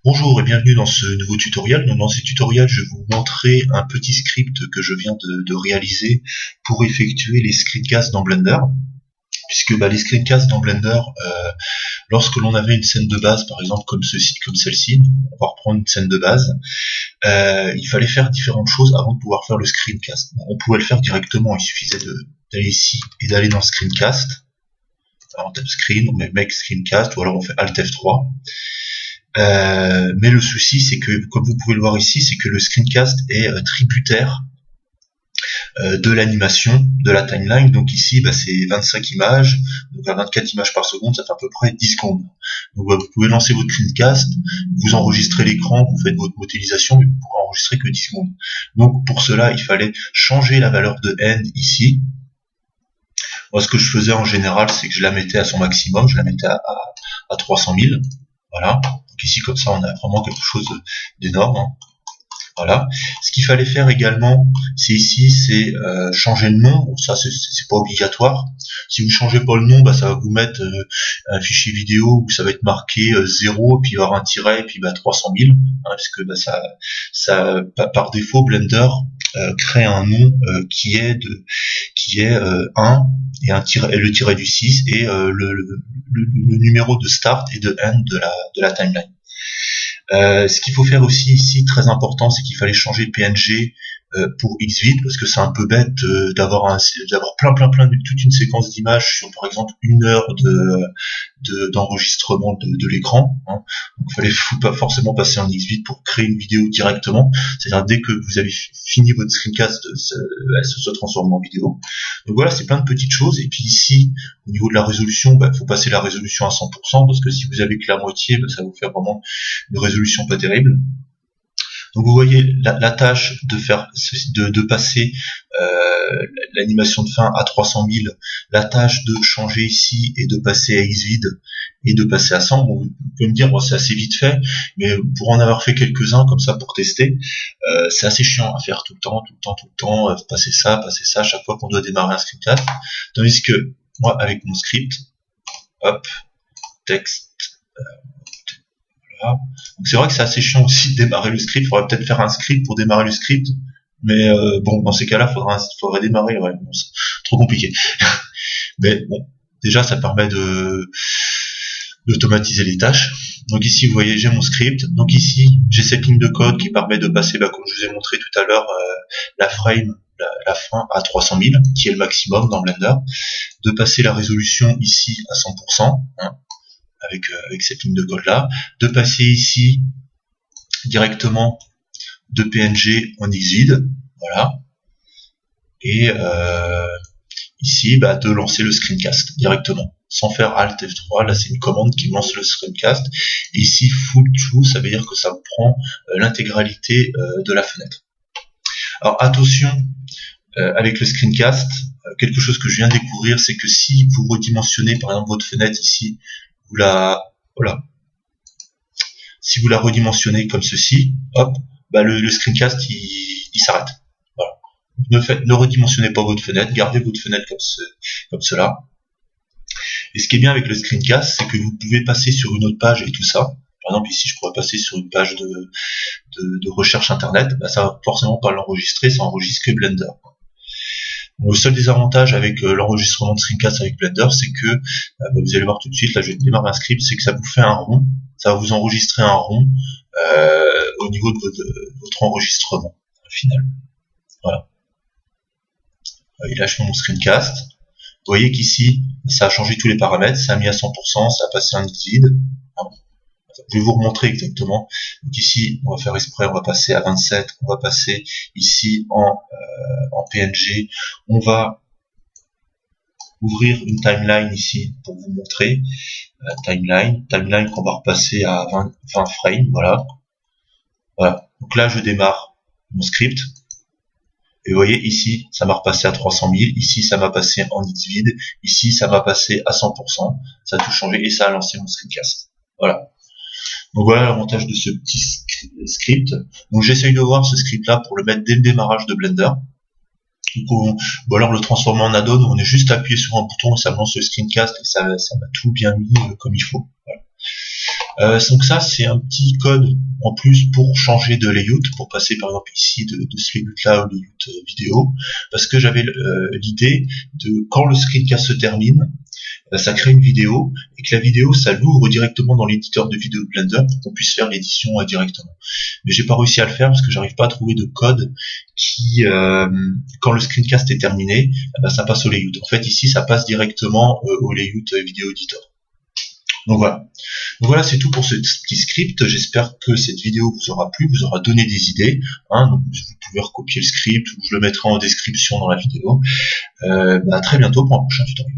Bonjour et bienvenue dans ce nouveau tutoriel. Donc, dans ce tutoriel, je vais vous montrer un petit script que je viens de réaliser pour effectuer les screencasts dans Blender. Puisque les screencasts dans Blender, lorsque l'on avait une scène de base, par exemple comme celle-ci, on va reprendre une scène de base, il fallait faire différentes choses avant de pouvoir faire le screencast. On pouvait le faire directement, il suffisait d'aller ici et d'aller dans Screencast. Alors on tape Screen, on met Make Screencast, ou alors on fait Alt F3. Mais le souci, c'est que, comme vous pouvez le voir ici, c'est que le screencast est tributaire de l'animation, de la timeline. Donc ici, c'est 25 images, donc à 24 images par seconde, ça fait à peu près 10 secondes. Donc vous pouvez lancer votre screencast, vous enregistrez l'écran, vous faites votre modélisation, mais vous pourrez enregistrer que 10 secondes. Donc pour cela, il fallait changer la valeur de n ici. Moi, ce que je faisais en général, c'est que je la mettais à son maximum, je la mettais à 300 000. Voilà. Donc ici, comme ça, on a vraiment quelque chose d'énorme. Voilà. Ce qu'il fallait faire également, c'est ici, c'est changer le nom. Bon, ça, c'est pas obligatoire. Si vous changez pas le nom, ça va vous mettre un fichier vidéo où ça va être marqué 0, puis il va y avoir un tiret, et puis 300 000, parce que ça, par défaut, Blender crée un nom qui est 1 et le tiret du 6 et le numéro de start et de end de la timeline. Ce qu'il faut faire aussi ici, très important, c'est qu'il fallait changer PNG pour Xvid, parce que c'est un peu bête d'avoir toute une séquence d'images sur, par exemple, 1 heure d'enregistrement de l'écran. Donc il fallait pas forcément passer en Xvid pour créer une vidéo directement. C'est-à-dire dès que vous avez fini votre screencast, elle se transforme en vidéo. Donc voilà, c'est plein de petites choses. Et puis ici, au niveau de la résolution, il faut passer la résolution à 100%, parce que si vous avez que la moitié, ça va vous faire vraiment une résolution pas terrible. Donc vous voyez la tâche de passer l'animation de fin à 300 000, la tâche de changer ici et de passer à Xvid et de passer à 100. Bon, vous pouvez me dire c'est assez vite fait, mais pour en avoir fait quelques-uns comme ça pour tester, c'est assez chiant à faire tout le temps, passer ça à chaque fois qu'on doit démarrer un screencast. Tandis que moi, avec mon script, hop, texte, voilà. Donc c'est vrai que c'est assez chiant aussi de démarrer le script. Il faudrait peut-être faire un script pour démarrer le script, mais bon, dans ces cas-là, faudrait démarrer. Ouais, bon, c'est trop compliqué. Mais bon, déjà, ça permet d'automatiser les tâches. Donc ici, vous voyez, j'ai mon script. Donc ici, j'ai cette ligne de code qui permet de passer, comme je vous ai montré tout à l'heure, la fin à 300 000, qui est le maximum dans Blender, de passer la résolution ici à 100%. Avec cette ligne de code là, de passer ici directement de PNG en Xvid, voilà, et ici de lancer le screencast directement, sans faire Alt F3, là c'est une commande qui lance le screencast, et ici full true, ça veut dire que ça prend l'intégralité de la fenêtre. Alors attention, avec le screencast, quelque chose que je viens de découvrir, c'est que si vous redimensionnez par exemple votre fenêtre ici, si vous la redimensionnez comme ceci, hop, le screencast il s'arrête. Voilà. Ne redimensionnez pas votre fenêtre, gardez votre fenêtre comme cela. Et ce qui est bien avec le screencast, c'est que vous pouvez passer sur une autre page et tout ça. Par exemple ici, je pourrais passer sur une page de recherche internet, ça va forcément pas l'enregistrer, ça enregistre que Blender. Le seul désavantage avec l'enregistrement de screencast avec Blender, c'est que, vous allez voir tout de suite, là je vais démarrer un script, c'est que ça vous fait un rond, ça va vous enregistrer un rond au niveau de votre enregistrement final. Voilà. Et là je fais mon screencast. Vous voyez qu'ici, ça a changé tous les paramètres, ça a mis à 100%, ça a passé en Xvid. Je vais vous remontrer exactement. Donc ici, on va faire exprès, on va passer à 27, on va passer ici en PNG, on va ouvrir une timeline ici pour vous montrer timeline qu'on va repasser à 20 frames, voilà. Donc là, je démarre mon script. Et vous voyez, ici, ça m'a repassé à 300 000, ici, ça m'a passé en Xvid, ici, ça m'a passé à 100%, ça a tout changé et ça a lancé mon screencast. Voilà. Donc voilà l'avantage de ce petit script. Donc j'essaye de voir ce script là pour le mettre dès le démarrage de Blender. Ou alors le transformer en add-on, on est juste appuyé sur un bouton et ça me lance le screencast et ça m'a tout bien mis comme il faut. Voilà. Donc ça, c'est un petit code en plus pour changer de layout, pour passer par exemple ici de ce layout-là au layout vidéo, parce que j'avais l'idée de, quand le screencast se termine, ça crée une vidéo, et que la vidéo, ça l'ouvre directement dans l'éditeur de vidéo de Blender pour qu'on puisse faire l'édition directement. Mais j'ai pas réussi à le faire parce que j'arrive pas à trouver de code qui, quand le screencast est terminé, ça passe au layout. En fait, ici, ça passe directement au layout vidéo editor. Donc voilà. Donc voilà, c'est tout pour ce petit script. J'espère que cette vidéo vous aura plu, vous aura donné des idées. Donc vous pouvez recopier le script, ou je le mettrai en description dans la vidéo. À très bientôt pour un prochain tutoriel.